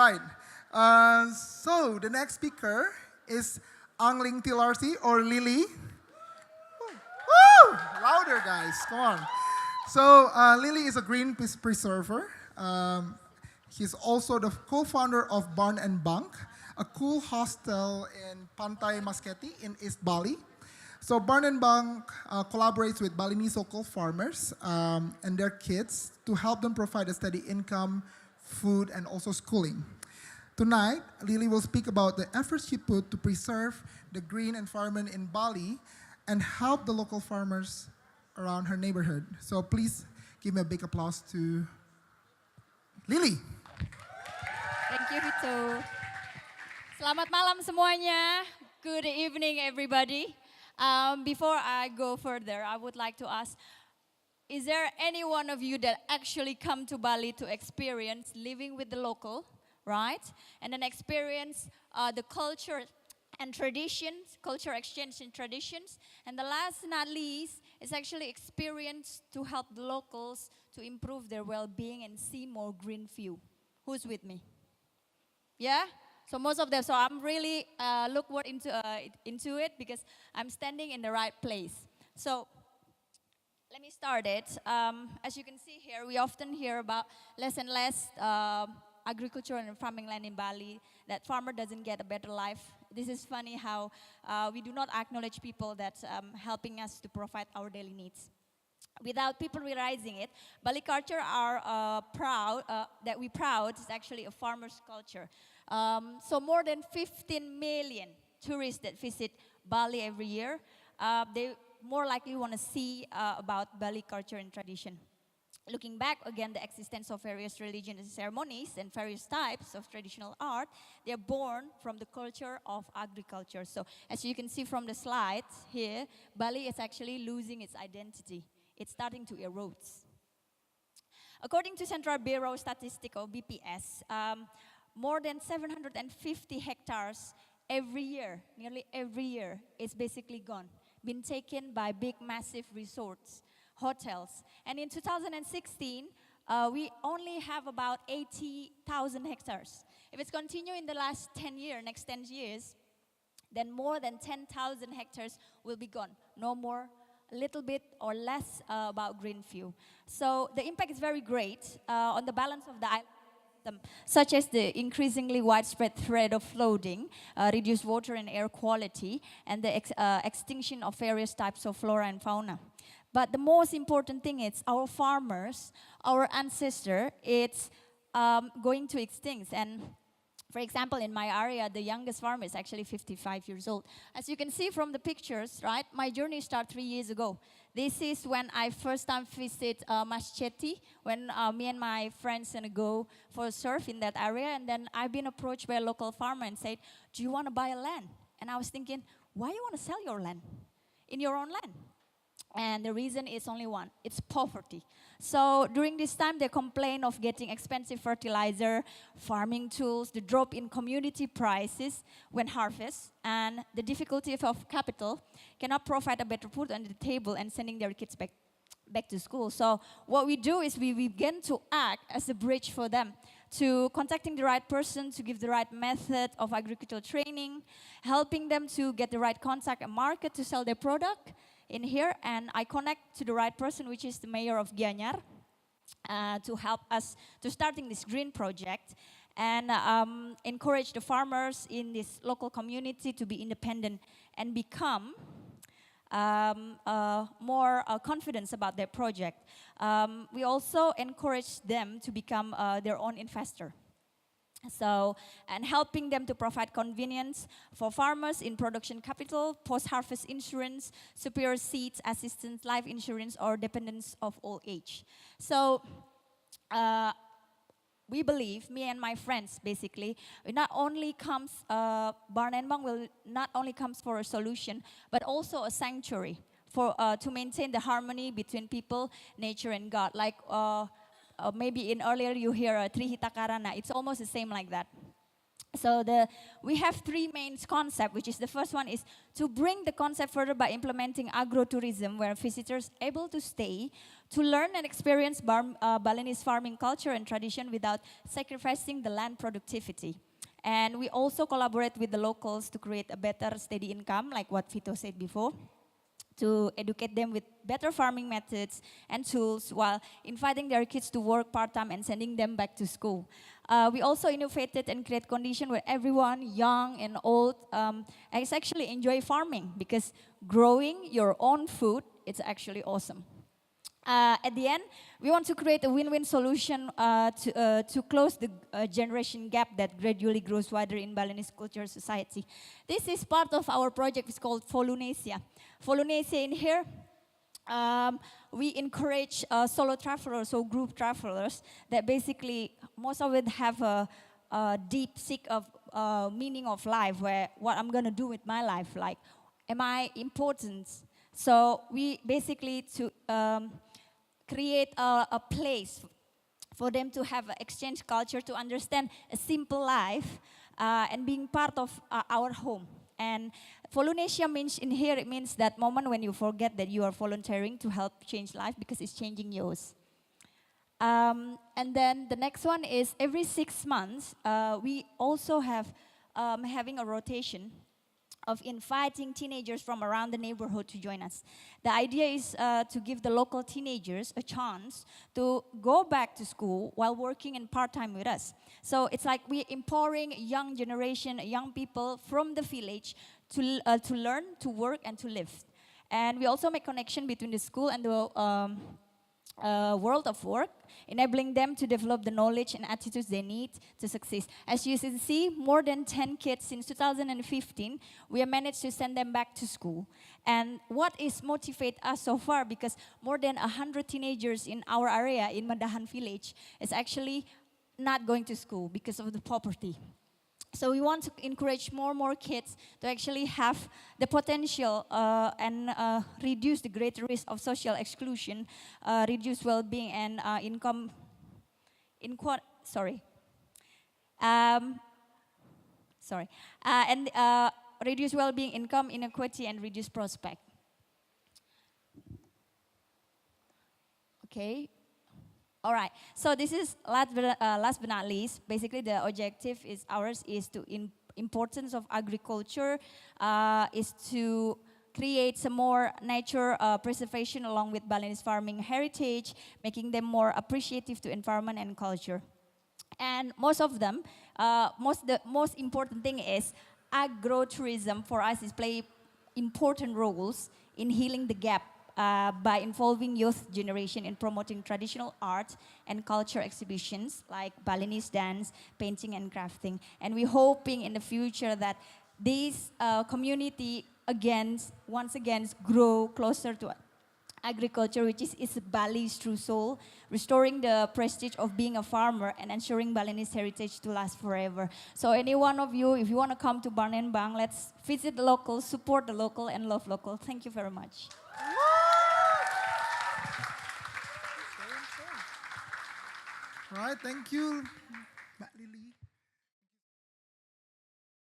right. So the next speaker is Angling Tilarsih or Lily. Woo! Louder, guys. Come on. So Lily is a green preserver. He's also the co-founder of Barn and Bunk, a cool hostel in Pantai Masketi in East Bali. So Barn and Bunk collaborates with Balinese local farmers and their kids to help them provide a steady income, food, and also schooling. Tonight, Lily will speak about the efforts she put to preserve the green environment in Bali and help the local farmers around her neighborhood. So please give me a big applause to Lily. Thank you, Vito. Selamat malam semuanya. Good evening, everybody. Before I go further, I would like to ask, is there any one of you that actually come to Bali to experience living with the local, right? And then experience the culture and traditions, culture exchange and traditions. And the last not least is actually experience to help the locals to improve their well-being and see more green view. Who's with me? Yeah? So most of them, so I'm really look what into it because I'm standing in the right place. So let me start it. As you can see here, we often hear about less and less agriculture and farming land in Bali, that farmer doesn't get a better life. This is funny how we do not acknowledge people that helping us to provide our daily needs. Without people realizing it, Bali culture are proud, that we proud is actually a farmer's culture. So more than 15 million tourists that visit Bali every year, they more likely want to see about Bali culture and tradition. Looking back again, the existence of various religions and ceremonies and various types of traditional art, they are born from the culture of agriculture. So as you can see from the slides here, Bali is actually losing its identity. It's starting to erode. According to Central Bureau Statistics or BPS, more than 750 hectares every year, nearly every year, is basically gone, been taken by big massive resorts, hotels. And in 2016, we only have about 80,000 hectares. If it's continue in the last 10 years, next 10 years, then more than 10,000 hectares will be gone. No more, a little bit or less about green view. So the impact is very great on the balance of the island, such as the increasingly widespread threat of flooding, reduced water and air quality, and the extinction of various types of flora and fauna. But the most important thing is our farmers, our ancestor, it's going to extinct. And for example, in my area, the youngest farmer is actually 55 years old. As you can see from the pictures, right, my journey started 3 years ago. This is when I first time visit Masketi, when me and my friends go for a surf in that area. And then I've been approached by a local farmer and said, do you want to buy a land? And I was thinking, why you want to sell your land in your own land? And the reason is only one, it's poverty. So during this time, they complain of getting expensive fertilizer, farming tools, the drop in community prices when harvest, and the difficulty of capital cannot provide a better food on the table and sending their kids back to school. So what we do is we begin to act as a bridge for them to contacting the right person to give the right method of agricultural training, helping them to get the right contact and market to sell their product in here, and I connect to the right person, which is the mayor of Gianyar, to help us to starting this green project and encourage the farmers in this local community to be independent and become more confidence about their project. We also encourage them to become their own investor. So, and helping them to provide convenience for farmers in production capital, post-harvest insurance, superior seeds, assistance, life insurance, or dependence of old age. So, we believe, me and my friends basically, it not only comes, Barn and Bang will not only comes for a solution, but also a sanctuary for to maintain the harmony between people, nature, and God. Like maybe in earlier you hear Trihita Karana, it's almost the same like that. So we have three main concepts, which is the first one is to bring the concept further by implementing agrotourism, where visitors able to stay, to learn and experience Balinese farming culture and tradition without sacrificing the land productivity. And we also collaborate with the locals to create a better steady income, like what Vito said before, to educate them with better farming methods and tools while inviting their kids to work part-time and sending them back to school. We also innovated and create conditions where everyone, young and old, is actually enjoy farming, because growing your own food, it's actually awesome. At the end, we want to create a win-win solution to close the generation gap that gradually grows wider in Balinese culture society. This is part of our project. It's called Volunesia. Volunesia in here, we encourage solo travelers or group travelers that basically most of it have a deep seek of meaning of life, where what I'm going to do with my life, like am I important? So we basically create a place for them to have an exchange culture, to understand a simple life and being part of our home. And Volunesia means in here, it means that moment when you forget that you are volunteering to help change life, because it's changing yours. And then the next one is every 6 months, we also have having a rotation of inviting teenagers from around the neighborhood to join us. The idea is to give the local teenagers a chance to go back to school while working in part-time with us. So it's like we're empowering young generation, young people from the village to learn, to work, and to live. And we also make connection between the school and the world of work, enabling them to develop the knowledge and attitudes they need to succeed. As you can see, more than 10 kids since 2015, we have managed to send them back to school. And what is motivate us so far, because more than 100 teenagers in our area, in Madahan village, is actually not going to school because of the poverty. So we want to encourage more kids to actually have the potential and reduce the greater risk of social exclusion, reduce well-being and income, and reduce well-being, income inequality, and reduce prospect. Okay. All right, so this is last but not least. Basically, the objective is ours is to importance of agriculture is to create some more nature preservation along with Balinese farming heritage, making them more appreciative to environment and culture. And most of them, the most important thing is agrotourism for us is play important roles in healing the gap by involving youth generation in promoting traditional art and culture exhibitions like Balinese dance, painting, and crafting. And we're hoping in the future that this community once again grow closer to agriculture, which is Bali's true soul, restoring the prestige of being a farmer and ensuring Balinese heritage to last forever. So any one of you, if you want to come to Bang, let's visit the local, support the local, and love local. Thank you very much. All right, thank you, Mbak Lily.